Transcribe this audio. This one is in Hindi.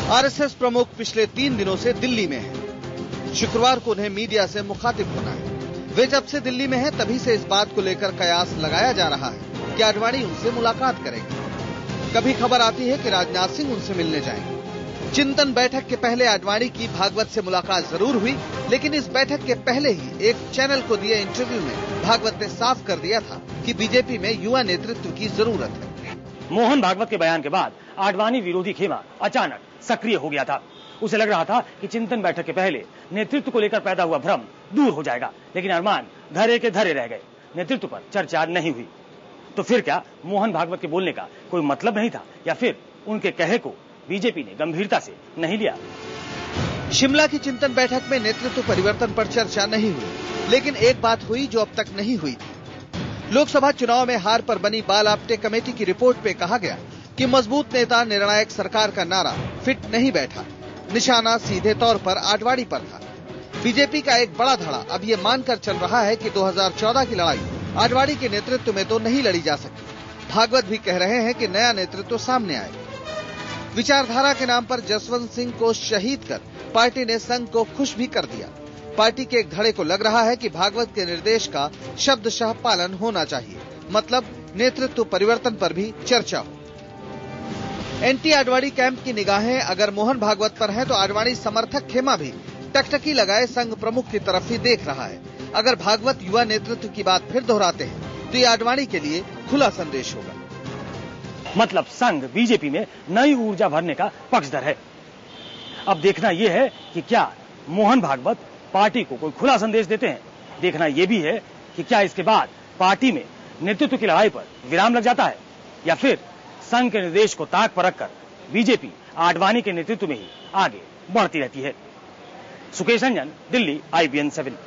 आरएसएस प्रमुख पिछले 3 दिनों से दिल्ली में हैं। शुक्रवार को उन्हें मीडिया से मुखातिब होना है। वे जब से दिल्ली में हैं तभी से इस बात को लेकर कयास लगाया जा रहा है कि आडवाणी उनसे मुलाकात करेंगे। कभी खबर आती है कि राजनाथ सिंह उनसे मिलने जाएंगे। चिंतन बैठक के पहले आडवाणी की भागवत से मुलाकात जरूर हुई, लेकिन इस बैठक के पहले ही एक चैनल को दिए इंटरव्यू में भागवत ने साफ कर दिया था कि बीजेपी में युवा नेतृत्व की जरूरत है। मोहन भागवत के बयान के बाद आडवाणी विरोधी खेमा अचानक सक्रिय हो गया था। उसे लग रहा था कि चिंतन बैठक के पहले नेतृत्व को लेकर पैदा हुआ भ्रम दूर हो जाएगा, लेकिन अरमान धरे के धरे रह गए। नेतृत्व पर चर्चा नहीं हुई। तो फिर क्या मोहन भागवत के बोलने का कोई मतलब नहीं था, या फिर उनके कहे को बीजेपी ने गंभीरता से नहीं लिया? शिमला की चिंतन बैठक में नेतृत्व परिवर्तन पर चर्चा नहीं हुई, लेकिन एक बात हुई जो अब तक नहीं हुई थी। लोकसभा चुनाव में हार पर बनी बाल आप्टे कमेटी की रिपोर्ट पे कहा गया कि मजबूत नेता निर्णायक सरकार का नारा फिट नहीं बैठा। निशाना सीधे तौर पर आडवाणी पर था। बीजेपी का एक बड़ा धड़ा अब ये मानकर चल रहा है कि 2014 की लड़ाई आडवाणी के नेतृत्व में तो नहीं लड़ी जा सकती। भागवत भी कह रहे हैं कि नया नेतृत्व सामने आए। विचारधारा के नाम पर जसवंत सिंह को शहीद कर पार्टी ने संघ को खुश भी कर दिया। पार्टी के एक धड़े को लग रहा है कि भागवत के निर्देश का शब्दशः पालन होना चाहिए, मतलब नेतृत्व परिवर्तन पर भी चर्चा हो। एंटी आडवाणी कैंप की निगाहें अगर मोहन भागवत पर हैं, तो आडवाणी समर्थक खेमा भी टकटकी लगाए संघ प्रमुख की तरफ ही देख रहा है। अगर भागवत युवा नेतृत्व की बात फिर दोहराते हैं तो ये आडवाणी के लिए खुला संदेश होगा। मतलब संघ बीजेपी में नई ऊर्जा भरने का पक्षधर है। अब देखना यह है कि क्या मोहन भागवत पार्टी को कोई खुला संदेश देते हैं। देखना यह भी है कि क्या इसके बाद पार्टी में नेतृत्व की लड़ाई पर विराम लग जाता है, या फिर संघ के निर्देश को ताक पर रखकर बीजेपी आडवाणी के नेतृत्व में ही आगे बढ़ती रहती है। सुकेश रंजन, दिल्ली, IBN 7।